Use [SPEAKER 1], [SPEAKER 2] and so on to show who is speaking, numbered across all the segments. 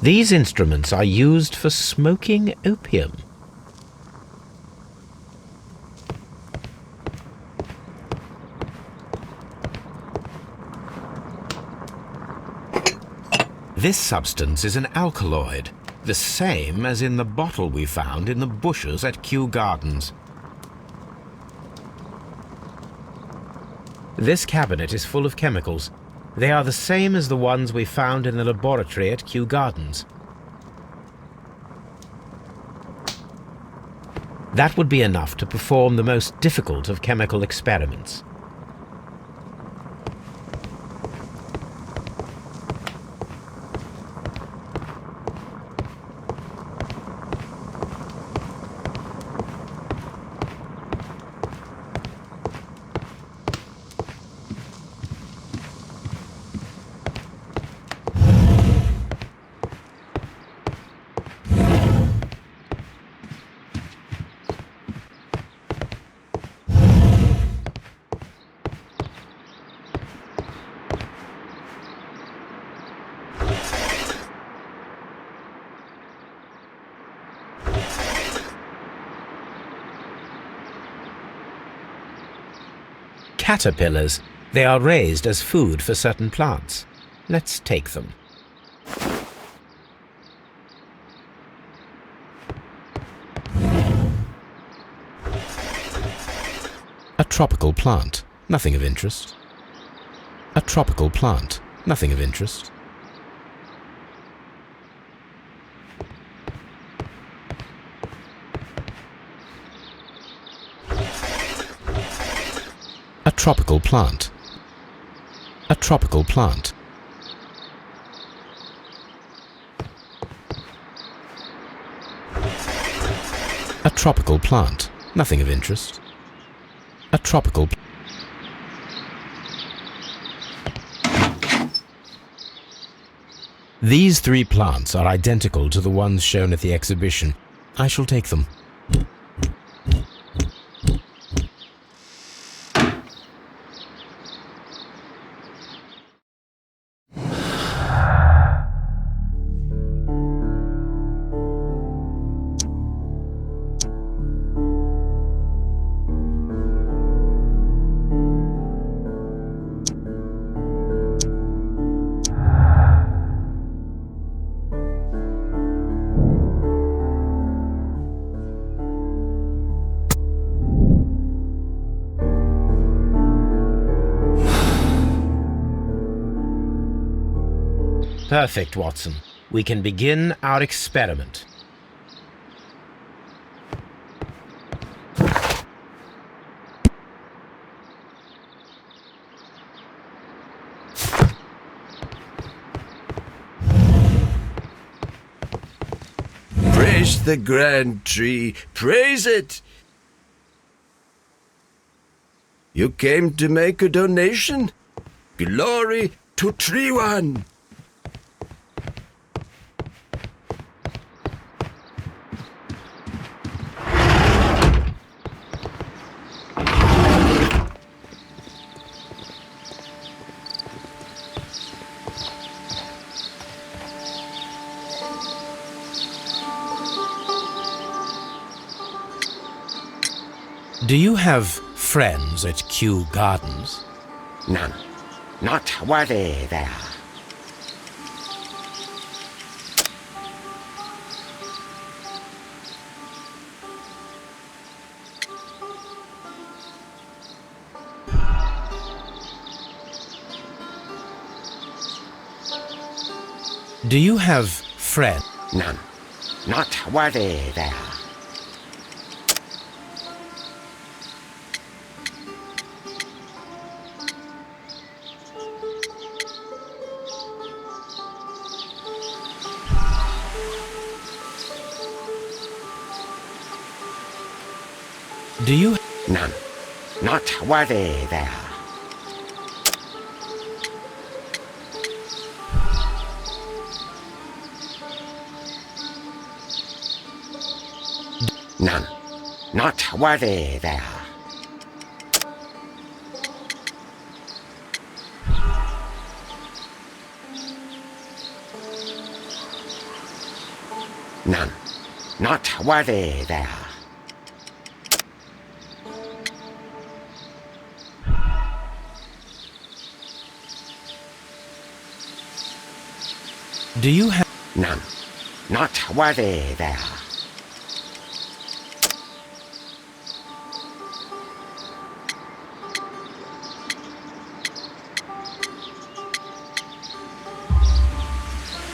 [SPEAKER 1] These instruments are used for smoking opium. This substance is an alkaloid, the same as in the bottle we found in the bushes at K'yu-Gardens. This cabinet is full of chemicals. They are the same as the ones we found in the laboratory at K'yu-Gardens. That would be enough to perform the most difficult of chemical experiments. Caterpillars. They are raised as food for certain plants. Let's take them. A tropical plant. Nothing of interest. A tropical plant. Nothing of interest. A tropical plant. A tropical plant. A tropical plant. Nothing of interest. A tropical These three plants are identical to the ones shown at the exhibition. I shall take them. Perfect, Watson. We can begin our experiment.
[SPEAKER 2] Praise the grand tree, praise it! You came to make a donation? Glory to Tree One!
[SPEAKER 1] Do you have friends at K'yu-Gardens?
[SPEAKER 3] None. Not worthy there.
[SPEAKER 1] Do you have friends?
[SPEAKER 3] None. Not worthy there.
[SPEAKER 1] Do you?
[SPEAKER 3] None. Not worthy there. None. Not worthy there. None. Not worthy there.
[SPEAKER 1] Do you have...
[SPEAKER 3] None. Not worthy there.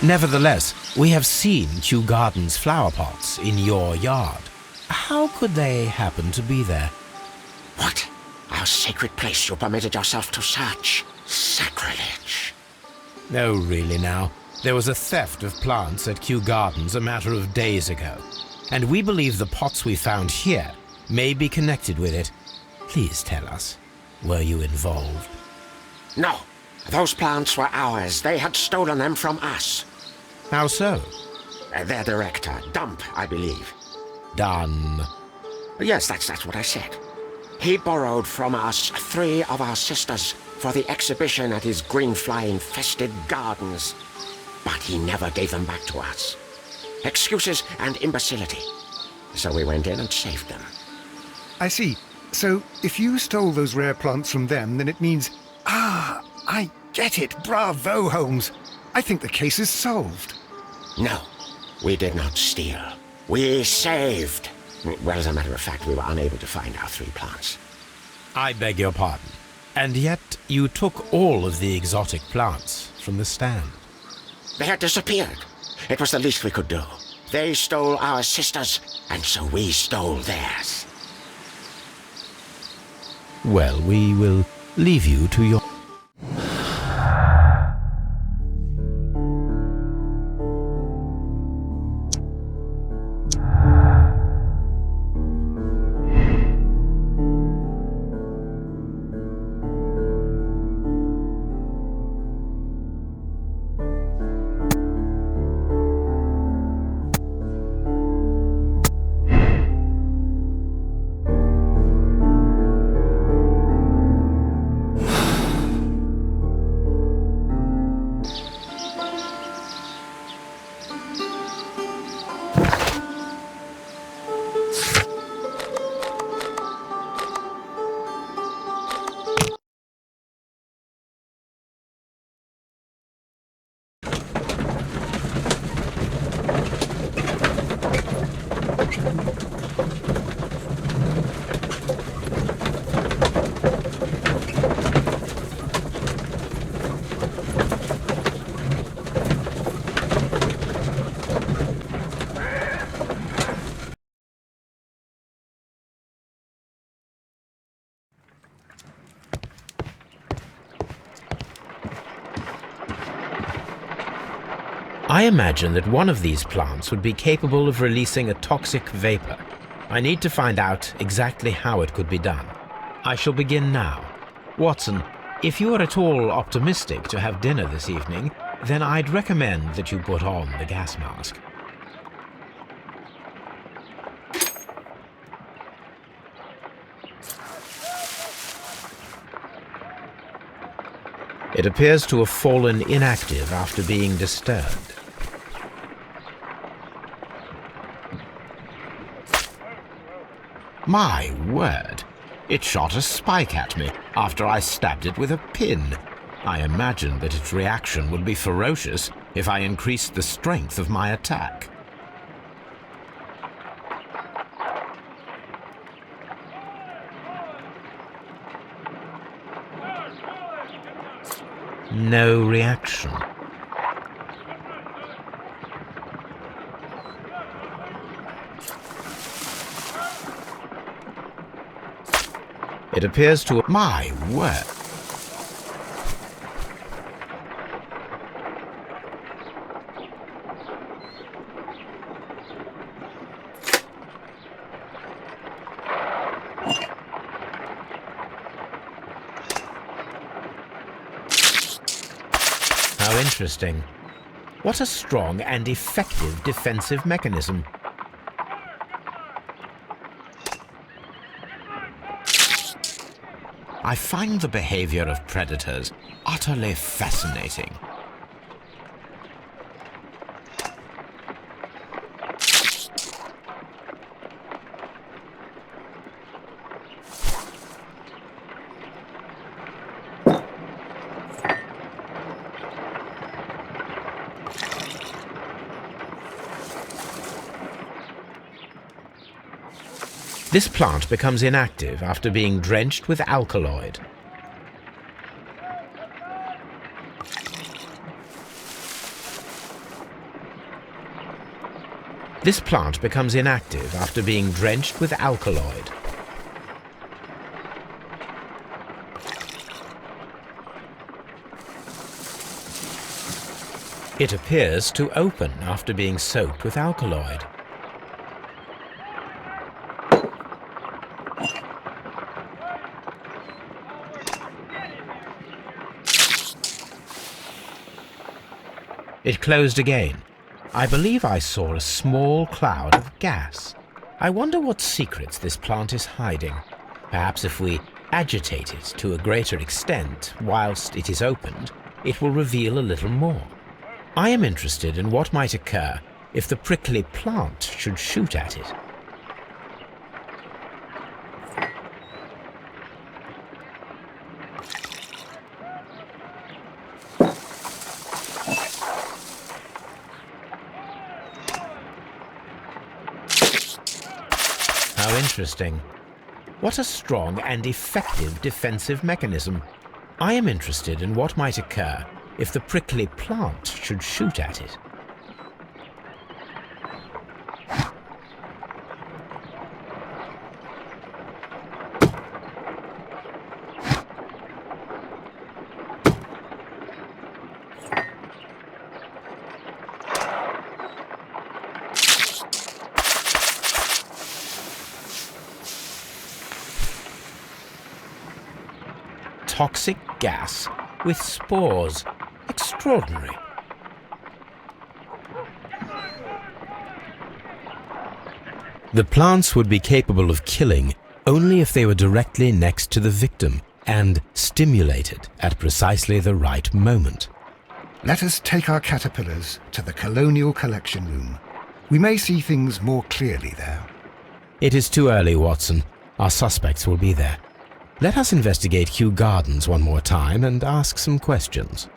[SPEAKER 1] Nevertheless, we have seen K'yu-Gardens flower pots in your yard. How could they happen to be there?
[SPEAKER 3] What? Our sacred place you permitted yourself to search? Sacrilege.
[SPEAKER 1] No, really now. There was a theft of plants at K'yu-Gardens a matter of days ago, and we believe the pots we found here may be connected with it. Please tell us, were you involved?
[SPEAKER 3] No. Those plants were ours. They had stolen them from us.
[SPEAKER 1] How so?
[SPEAKER 3] Their director, Dump, I believe.
[SPEAKER 1] Done.
[SPEAKER 3] Yes, that's what I said. He borrowed from us 3 of our sisters for the exhibition at his green fly-infested gardens. But he never gave them back to us. Excuses and imbecility. So we went in and saved them.
[SPEAKER 4] I see. So, if you stole those rare plants from them, then it means... Ah, I get it. Bravo, Holmes. I think the case is solved.
[SPEAKER 3] No, we did not steal. We saved. Well, as a matter of fact, we were unable to find our 3 plants.
[SPEAKER 1] I beg your pardon. And yet you took all of the exotic plants from the stand.
[SPEAKER 3] They had disappeared. It was the least we could do. They stole our sisters, and so we stole theirs.
[SPEAKER 1] Well, we will leave you to your... I imagine that one of these plants would be capable of releasing a toxic vapor. I need to find out exactly how it could be done. I shall begin now. Watson, if you are at all optimistic to have dinner this evening, then I'd recommend that you put on the gas mask. It appears to have fallen inactive after being disturbed. My word! It shot a spike at me after I stabbed it with a pin. I imagined that its reaction would be ferocious if I increased the strength of my attack. No reaction. It appears to... My word! How interesting. What a strong and effective defensive mechanism. I find the behavior of predators utterly fascinating. This plant becomes inactive after being drenched with alkaloid. This plant becomes inactive after being drenched with alkaloid. It appears to open after being soaked with alkaloid. It closed again. I believe I saw a small cloud of gas. I wonder what secrets this plant is hiding. Perhaps if we agitate it to a greater extent whilst it is opened, it will reveal a little more. I am interested in what might occur if the prickly plant should shoot at it. How interesting. What a strong and effective defensive mechanism. I am interested in what might occur if the prickly plant should shoot at it. Toxic gas with spores. Extraordinary. The plants would be capable of killing only if they were directly next to the victim and stimulated at precisely the right moment.
[SPEAKER 4] Let us take our caterpillars to the Colonial Collection Room. We may see things more clearly there.
[SPEAKER 1] It is too early, Watson. Our suspects will be there. Let us investigate K'yu-Gardens one more time and ask some questions.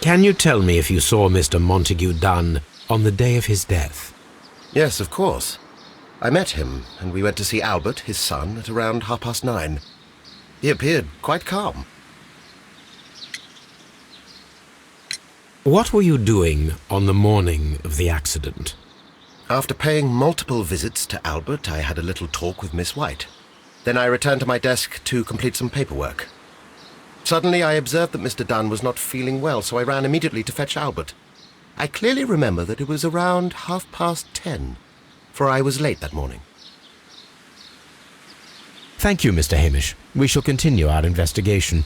[SPEAKER 1] Can you tell me if you saw Mr. Montague Dunn on the day of his death?
[SPEAKER 5] Yes, of course. I met him, and we went to see Albert, his son, at around 9:30. He appeared quite calm.
[SPEAKER 1] What were you doing on the morning of the accident?
[SPEAKER 5] After paying multiple visits to Albert, I had a little talk with Miss White. Then I returned to my desk to complete some paperwork. Suddenly I observed that Mr. Dunn was not feeling well, so I ran immediately to fetch Albert. I clearly remember that it was around 10:30, for I was late that morning.
[SPEAKER 1] Thank you, Mr. Hamish. We shall continue our investigation.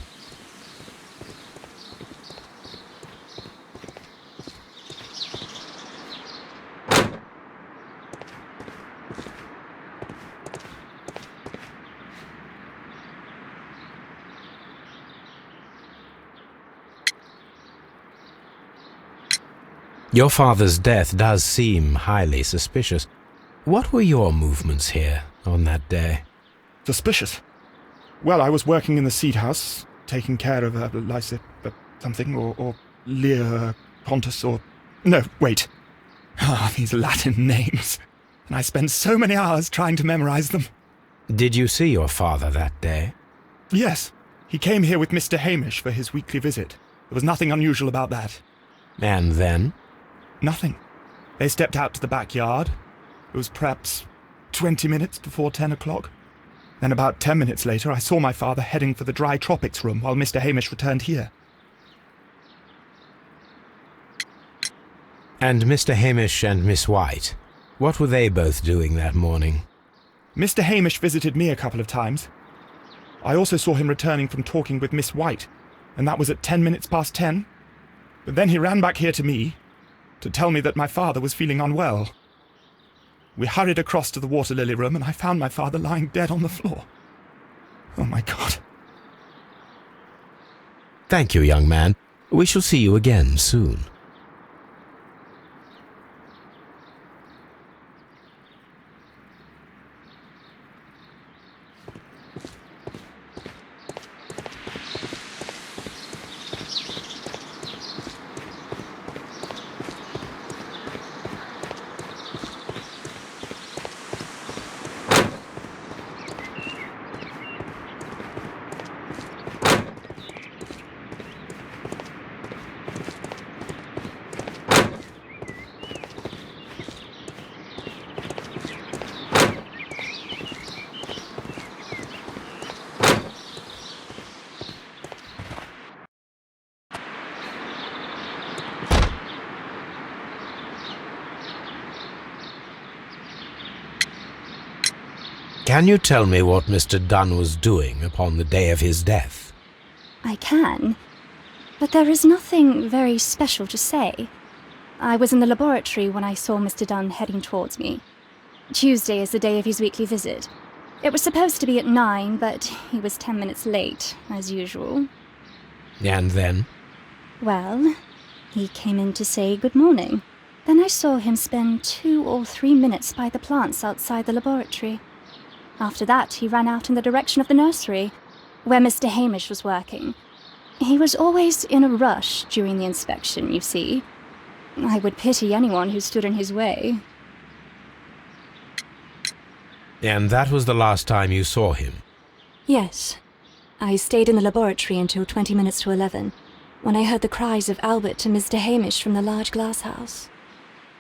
[SPEAKER 1] Your father's death does seem highly suspicious. What were your movements here on that day?
[SPEAKER 6] Suspicious? Well, I was working in the seed house, taking care of something, or Lear Pontus, or... No, wait. These Latin names. And I spent so many hours trying to memorize them.
[SPEAKER 1] Did you see your father that day?
[SPEAKER 6] Yes. He came here with Mr. Hamish for his weekly visit. There was nothing unusual about that.
[SPEAKER 1] And then?
[SPEAKER 6] Nothing. They stepped out to the backyard. It was perhaps 20 minutes before 10 o'clock. Then about 10 minutes later, I saw my father heading for the dry tropics room while Mr. Hamish returned here.
[SPEAKER 1] And Mr. Hamish and Miss White, what were they both doing that morning?
[SPEAKER 6] Mr. Hamish visited me a couple of times. I also saw him returning from talking with Miss White, and that was at 10 minutes past 10. But then he ran back here to me to tell me that my father was feeling unwell. We hurried across to the water lily room, and I found my father lying dead on the floor. Oh, my God.
[SPEAKER 1] Thank you, young man. We shall see you again soon. Can you tell me what Mr. Dunn was doing upon the day of his death?
[SPEAKER 7] I can, but there is nothing very special to say. I was in the laboratory when I saw Mr. Dunn heading towards me. Tuesday is the day of his weekly visit. It was supposed to be at 9, but he was 10 minutes late, as usual.
[SPEAKER 1] And then?
[SPEAKER 7] Well, he came in to say good morning. Then I saw him spend 2 or 3 minutes by the plants outside the laboratory. After that, he ran out in the direction of the nursery, where Mr. Hamish was working. He was always in a rush during the inspection, you see. I would pity anyone who stood in his way.
[SPEAKER 1] And that was the last time you saw him?
[SPEAKER 8] Yes. I stayed in the laboratory until 20 minutes to 11, when I heard the cries of Albert and Mr. Hamish from the large glass house.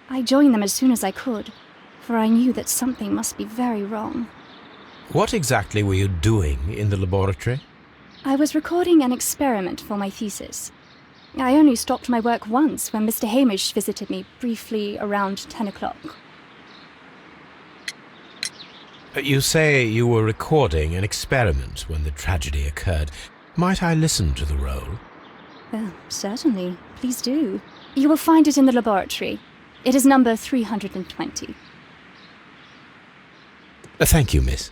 [SPEAKER 7] I joined them as soon as I could, for I knew that something must be very wrong.
[SPEAKER 1] What exactly were you doing in the laboratory?
[SPEAKER 7] I was recording an experiment for my thesis. I only stopped my work once when Mr. Hamish visited me briefly around 10 o'clock.
[SPEAKER 1] You say you were recording an experiment when the tragedy occurred. Might I listen to the roll?
[SPEAKER 7] Well, certainly. Please do. You will find it in the laboratory. It is number 320.
[SPEAKER 1] Thank you, miss.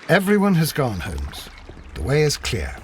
[SPEAKER 4] Everyone has gone, Holmes. The way is clear.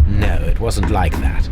[SPEAKER 1] No, it wasn't like that.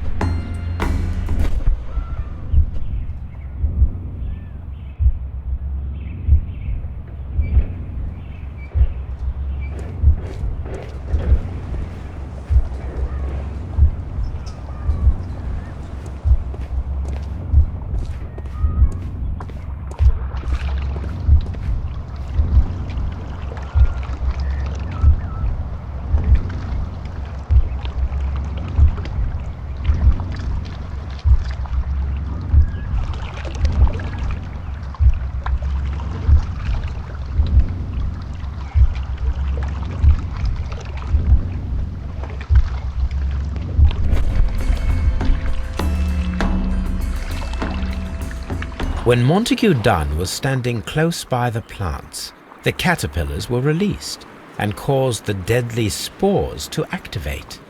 [SPEAKER 1] When Montague Dunn was standing close by the plants, the caterpillars were released and caused the deadly spores to activate.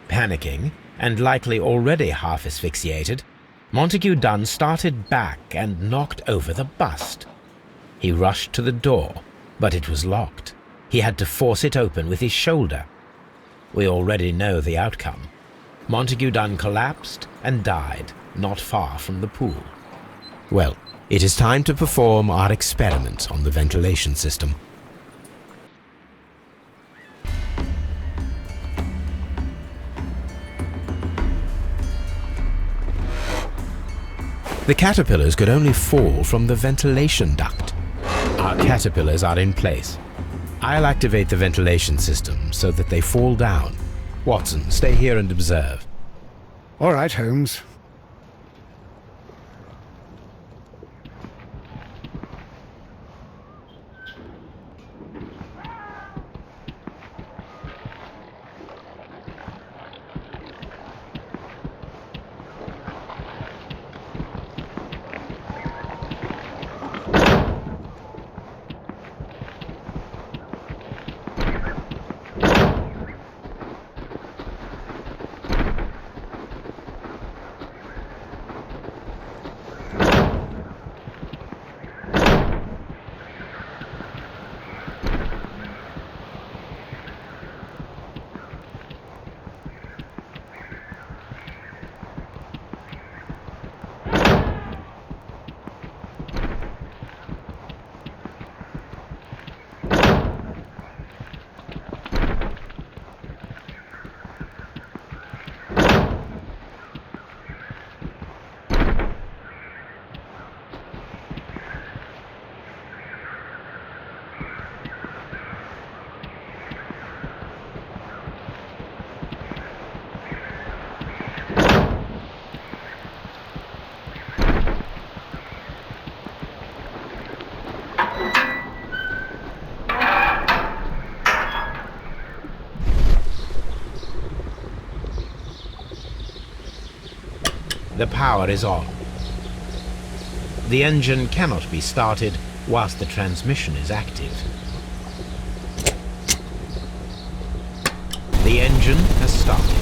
[SPEAKER 1] Panicking, and likely already half asphyxiated, Montague Dunn started back and knocked over the bust. He rushed to the door, but it was locked. He had to force it open with his shoulder. We already know the outcome. Montague Dunn collapsed and died not far from the pool. Well, it is time to perform our experiment on the ventilation system. The caterpillars could only fall from the ventilation duct. Our caterpillars are in place. I'll activate the ventilation system so that they fall down. Watson, stay here and observe.
[SPEAKER 4] All right, Holmes.
[SPEAKER 1] The power is on. The engine cannot be started whilst the transmission is active. The engine has started.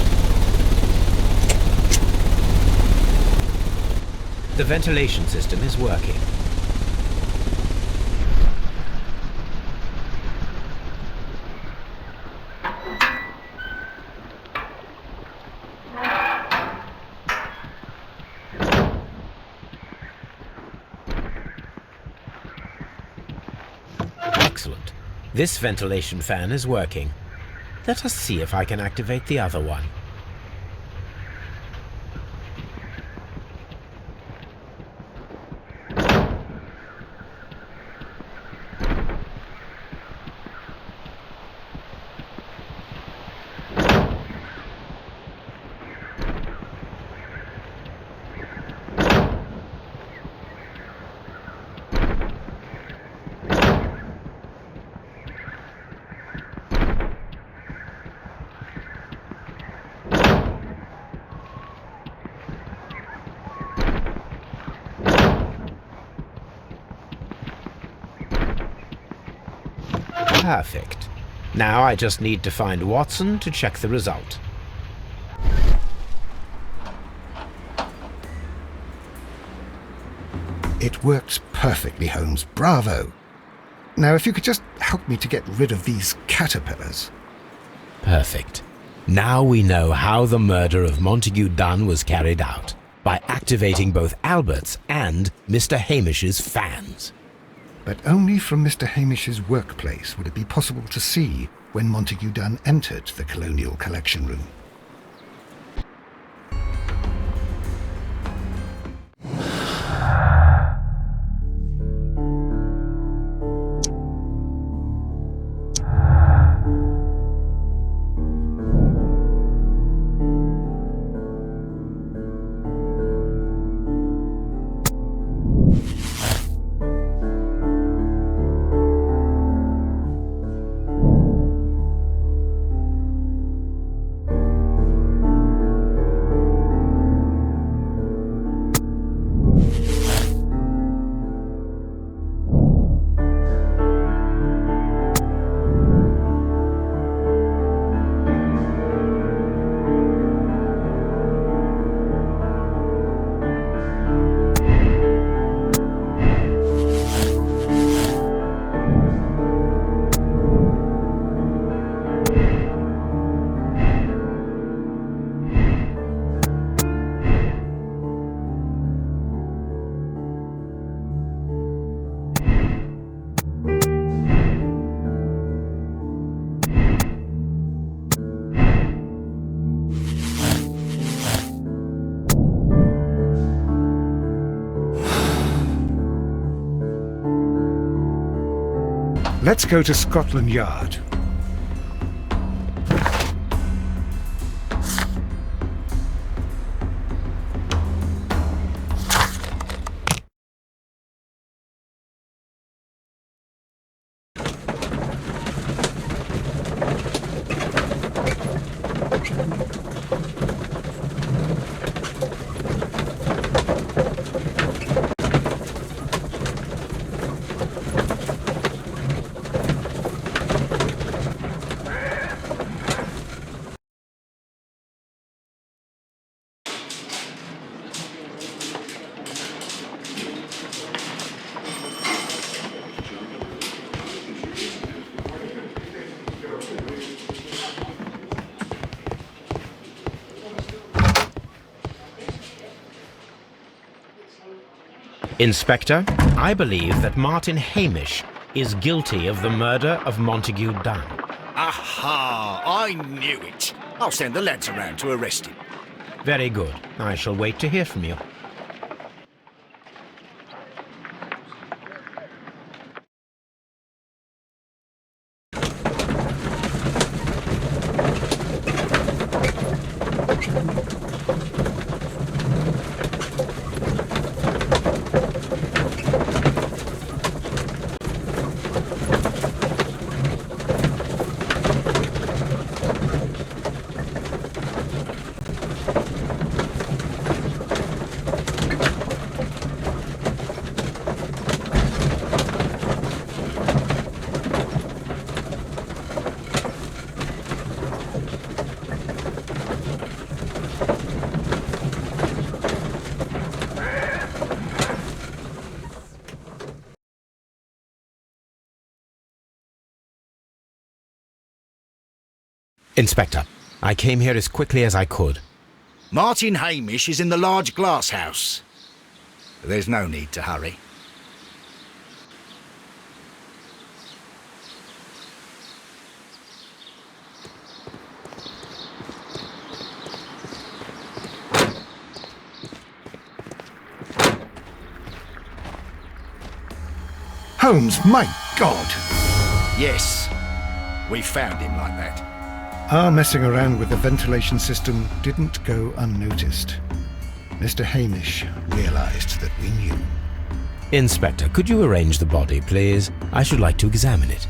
[SPEAKER 1] The ventilation system is working. Excellent. This ventilation fan is working. Let us see if I can activate the other one. Perfect. Now I just need to find Watson to check the result.
[SPEAKER 4] It works perfectly, Holmes. Bravo. Now, if you could just help me to get rid of these caterpillars.
[SPEAKER 1] Perfect. Now we know how the murder of Montague Dunn was carried out, by activating both Albert's and Mr. Hamish's fans.
[SPEAKER 4] But only from Mr. Hamish's workplace would it be possible to see when Montague Dunn entered the Colonial Collection Room. Let's go to Scotland Yard.
[SPEAKER 1] Inspector, I believe that Martin Hamish is guilty of the murder of Montague Dunn.
[SPEAKER 9] Aha! I knew it. I'll send the lads around to arrest him.
[SPEAKER 1] Very good. I shall wait to hear from you. Inspector, I came here as quickly as I could.
[SPEAKER 9] Martin Hamish is in the large glass house. There's no need to hurry.
[SPEAKER 4] Holmes, my God!
[SPEAKER 9] Yes, we found him like that.
[SPEAKER 4] Our messing around with the ventilation system didn't go unnoticed. Mr. Hamish realized that we knew.
[SPEAKER 1] Inspector, could you arrange the body, please? I should like to examine it.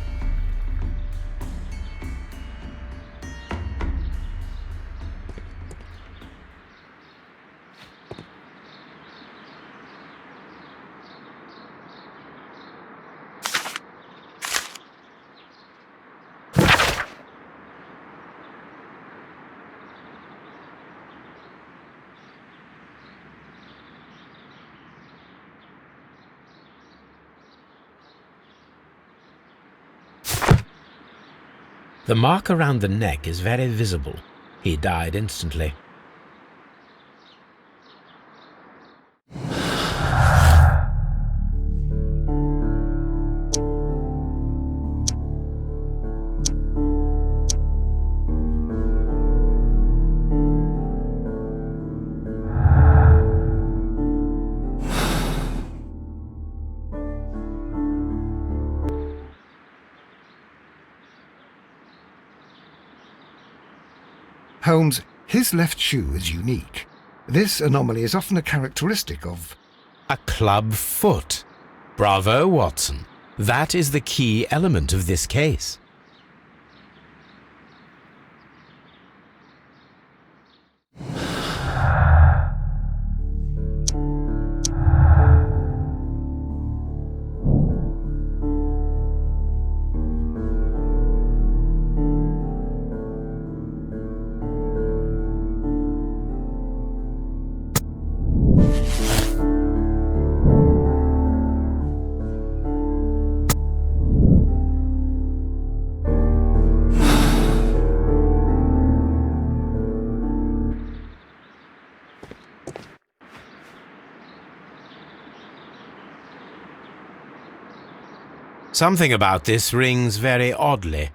[SPEAKER 1] The mark around the neck is very visible. He died instantly.
[SPEAKER 4] Holmes, his left shoe is unique. This anomaly is often a characteristic of...
[SPEAKER 1] A club foot. Bravo, Watson. That is the key element of this case. Something about this rings very oddly.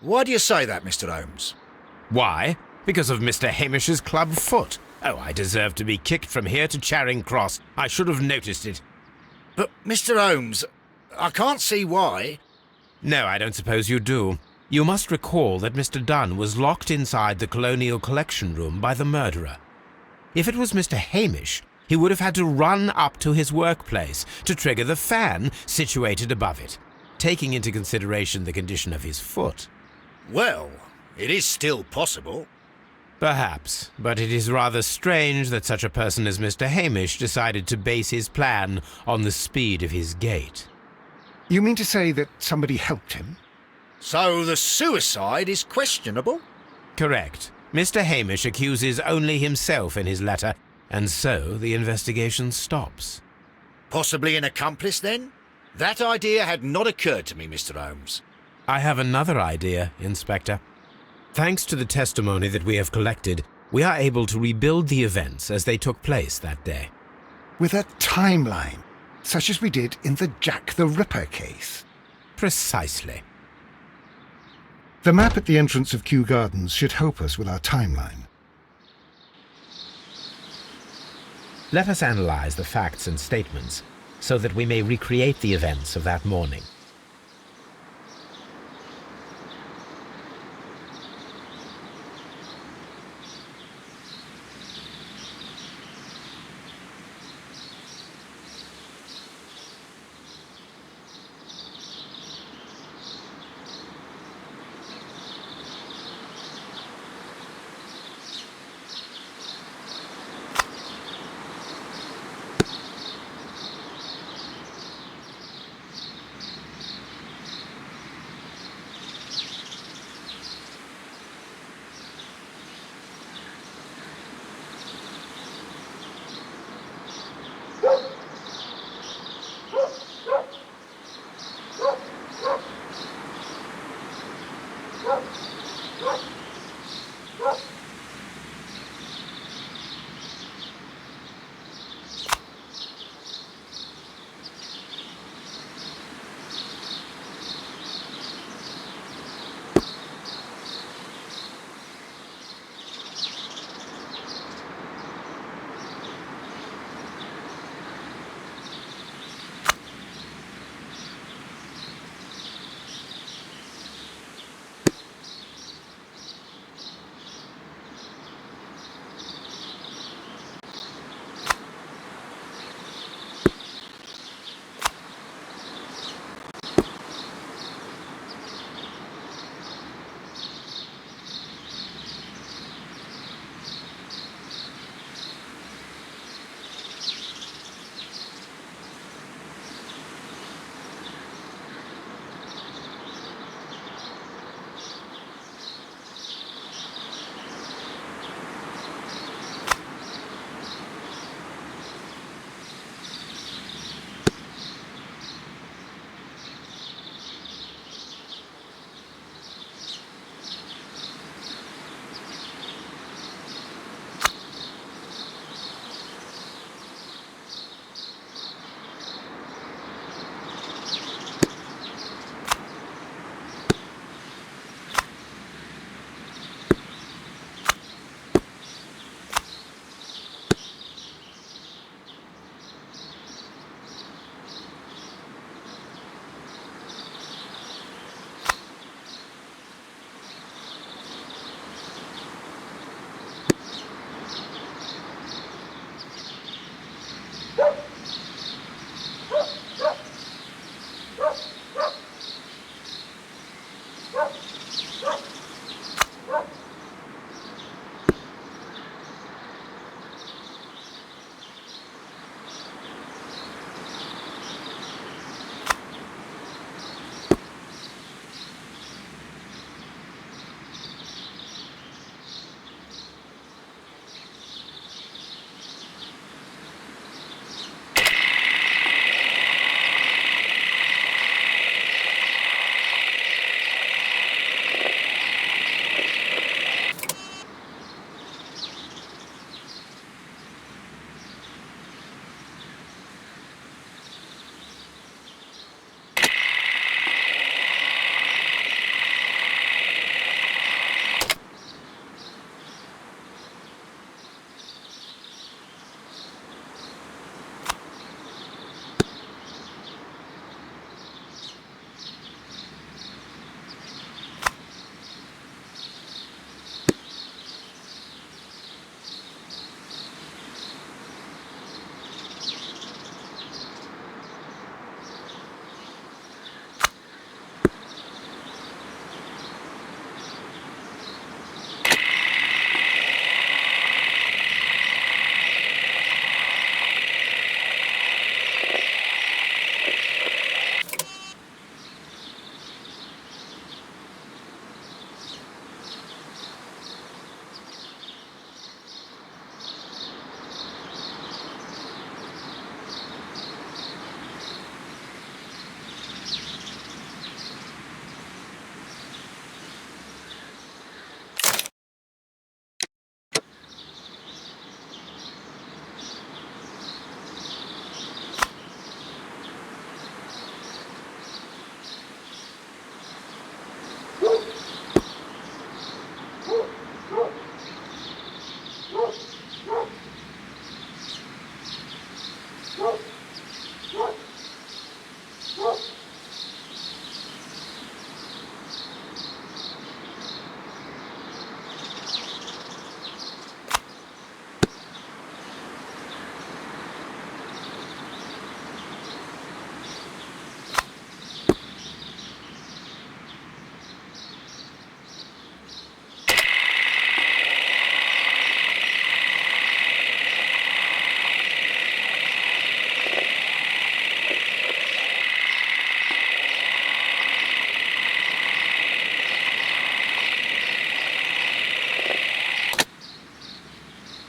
[SPEAKER 9] Why do you say that, Mr. Holmes?
[SPEAKER 1] Why? Because of Mr. Hamish's club foot. Oh, I deserve to be kicked from here to Charing Cross. I should have noticed it.
[SPEAKER 9] But, Mr. Holmes, I can't see why.
[SPEAKER 1] No, I don't suppose you do. You must recall that Mr. Dunn was locked inside the Colonial Collection Room by the murderer. If it was Mr. Hamish, he would have had to run up to his workplace to trigger the fan situated above it, taking into consideration the condition of his foot.
[SPEAKER 9] Well, it is still possible.
[SPEAKER 1] Perhaps, but it is rather strange that such a person as Mr. Hamish decided to base his plan on the speed of his gait.
[SPEAKER 4] You mean to say that somebody helped him?
[SPEAKER 9] So the suicide is questionable?
[SPEAKER 1] Correct. Mr. Hamish accuses only himself in his letter, and so the investigation stops.
[SPEAKER 9] Possibly an accomplice, then? That idea had not occurred to me, Mr. Holmes.
[SPEAKER 1] I have another idea, Inspector. Thanks to the testimony that we have collected, we are able to rebuild the events as they took place that day.
[SPEAKER 4] With a timeline, such as we did in the Jack the Ripper case.
[SPEAKER 1] Precisely.
[SPEAKER 4] The map at the entrance of K'yu-Gardens should help us with our timeline.
[SPEAKER 1] Let us analyze the facts and statements so that we may recreate the events of that morning.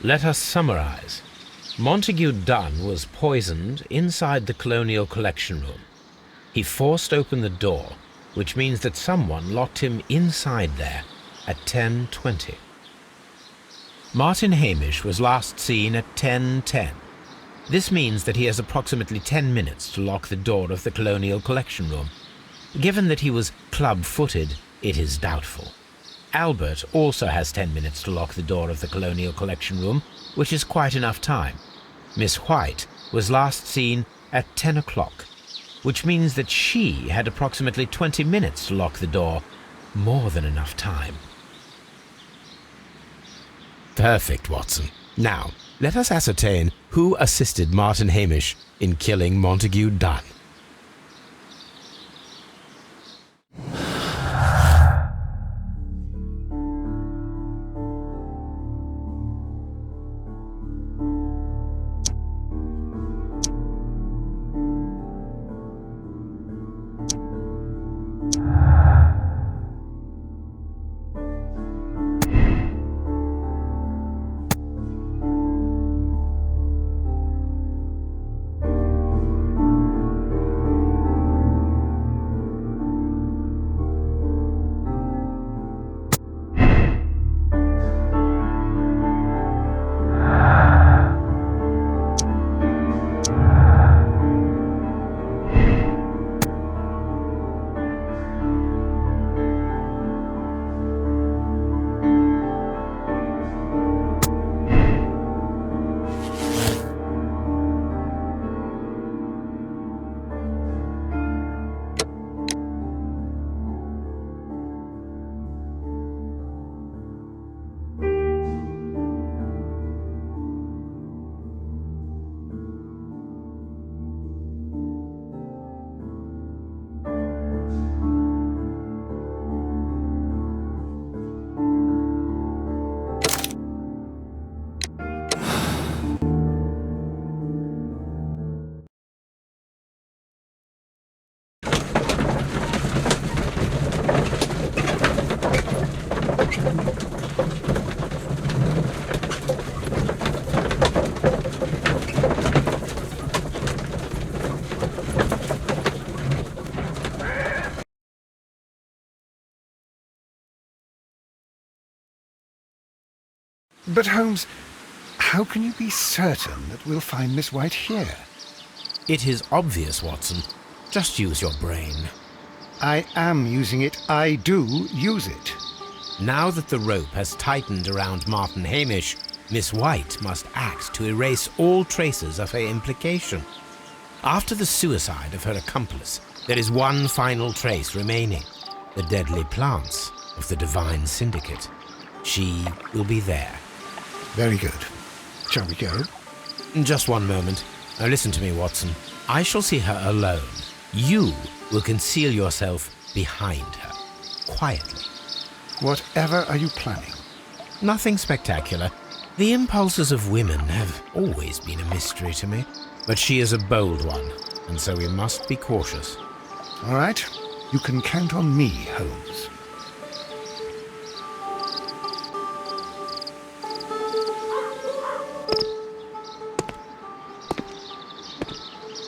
[SPEAKER 1] Let us summarize. Montague Dunn was poisoned inside the Colonial Collection Room. He forced open the door, which means that someone locked him inside there at 10:20. Martin Hamish was last seen at 10:10. This means that he has approximately 10 minutes to lock the door of the Colonial Collection Room. Given that he was club-footed, it is doubtful. Albert also has 10 minutes to lock the door of the Colonial Collection Room, which is quite enough time. Miss White was last seen at 10 o'clock, which means that she had approximately 20 minutes to lock the door, more than enough time. Perfect, Watson. Now, let us ascertain who assisted Martin Hamish in killing Montague Dunn.
[SPEAKER 4] But Holmes, how can you be certain that we'll find Miss White here?
[SPEAKER 1] It is obvious, Watson. Just use your brain.
[SPEAKER 4] I am using it. I do use it.
[SPEAKER 1] Now that the rope has tightened around Martin Hamish, Miss White must act to erase all traces of her implication. After the suicide of her accomplice, there is one final trace remaining: the deadly plants of the Divine Syndicate. She will be there.
[SPEAKER 4] Very good. Shall we go?
[SPEAKER 1] Just one moment. Now listen to me, Watson. I shall see her alone. You will conceal yourself behind her, quietly.
[SPEAKER 4] Whatever are you planning?
[SPEAKER 1] Nothing spectacular. The impulses of women have always been a mystery to me. But she is a bold one, and so we must be cautious.
[SPEAKER 4] All right. You can count on me, Holmes.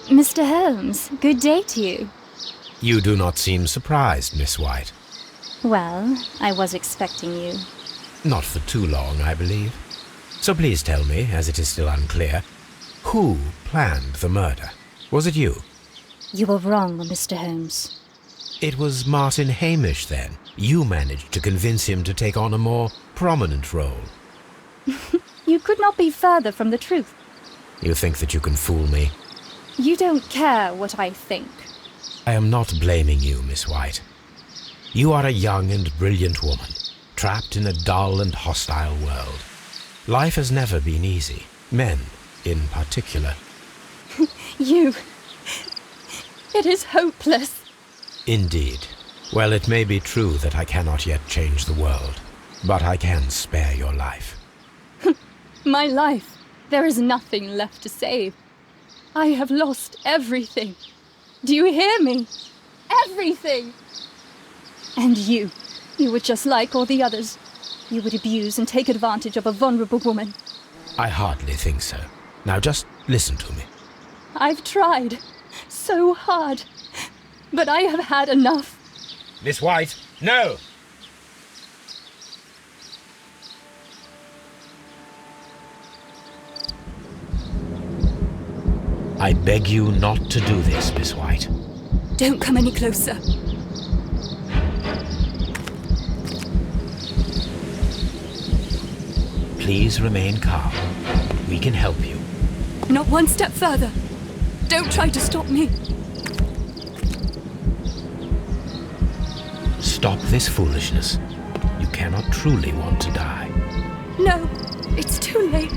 [SPEAKER 7] Mr. Holmes, good day to you.
[SPEAKER 1] You do not seem surprised, Miss White.
[SPEAKER 7] Well, I was expecting you.
[SPEAKER 1] Not for too long, I believe. So please tell me, as it is still unclear, who planned the murder? Was it you?
[SPEAKER 7] You were wrong, Mr. Holmes.
[SPEAKER 1] It was Martin Hamish, then. You managed to convince him to take on a more prominent role.
[SPEAKER 7] You could not be further from the truth.
[SPEAKER 1] You think that you can fool me?
[SPEAKER 7] You don't care what I think.
[SPEAKER 1] I am not blaming you, Miss White. You are a young and brilliant woman, trapped in a dull and hostile world. Life has never been easy, men in particular.
[SPEAKER 7] You... It is hopeless.
[SPEAKER 1] Indeed. Well, it may be true that I cannot yet change the world, but I can spare your life.
[SPEAKER 7] My life. There is nothing left to save. I have lost everything. Do you hear me? Everything! And you were just like all the others. You would abuse and take advantage of a vulnerable woman.
[SPEAKER 1] I hardly think so. Now just listen to me.
[SPEAKER 7] I've tried so hard, but I have had enough.
[SPEAKER 1] Miss White, no! I beg you not to do this, Miss White.
[SPEAKER 8] Don't come any closer.
[SPEAKER 1] Please remain calm. We can help you.
[SPEAKER 8] Not one step further. Don't try to stop me.
[SPEAKER 1] Stop this foolishness. You cannot truly want to die.
[SPEAKER 8] No, it's too late.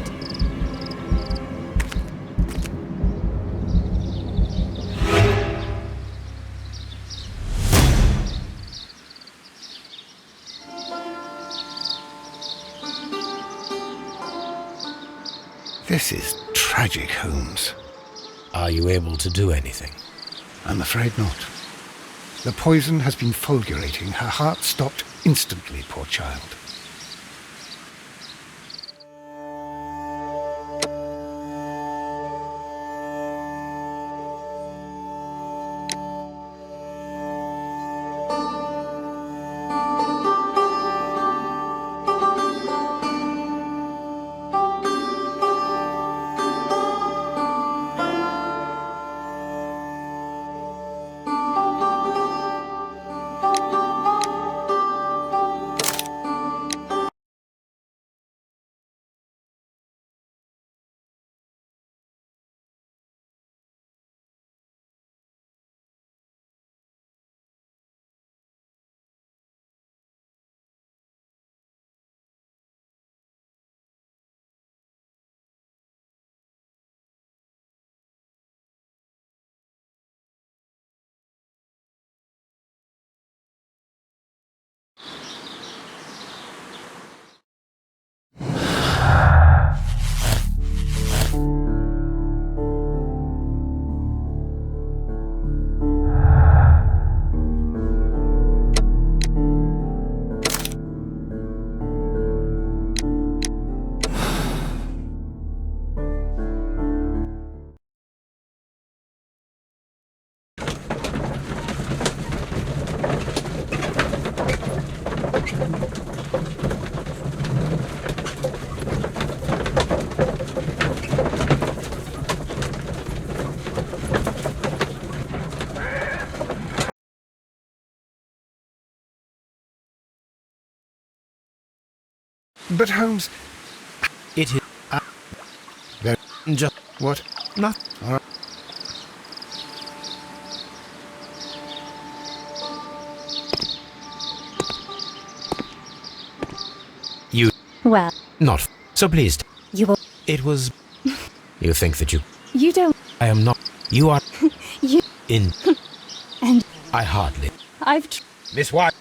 [SPEAKER 4] This is tragic, Holmes.
[SPEAKER 1] Are you able to do anything?
[SPEAKER 4] I'm afraid not. The poison has been fulgurating. Her heart stopped instantly, poor child. But Holmes,
[SPEAKER 1] It is
[SPEAKER 4] there,
[SPEAKER 1] just
[SPEAKER 4] what?
[SPEAKER 1] not.
[SPEAKER 4] All right.
[SPEAKER 1] You
[SPEAKER 7] Well,
[SPEAKER 1] not. So pleased.
[SPEAKER 7] you will.
[SPEAKER 1] It was. You think that you.
[SPEAKER 7] You don't.
[SPEAKER 1] I am not. You are.
[SPEAKER 7] You.
[SPEAKER 1] In.
[SPEAKER 7] And
[SPEAKER 1] I hardly.
[SPEAKER 7] I've.
[SPEAKER 1] Miss White.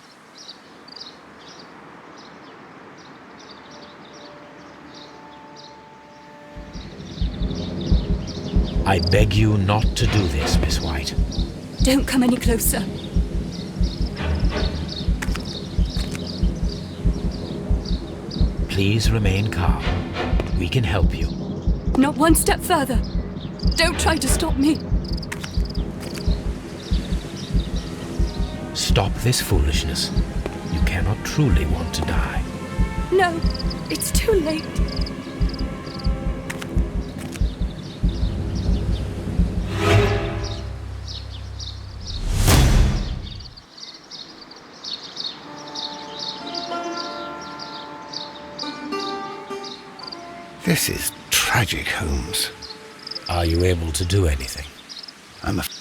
[SPEAKER 1] I beg you not to do this, Miss White.
[SPEAKER 8] Don't come any closer.
[SPEAKER 1] Please remain calm. We can help you.
[SPEAKER 8] Not one step further. Don't try to stop me.
[SPEAKER 1] Stop this foolishness. You cannot truly want to die.
[SPEAKER 8] No, it's too late.
[SPEAKER 4] This is tragic, Holmes.
[SPEAKER 1] Are you able to do anything?
[SPEAKER 4] I'm afraid.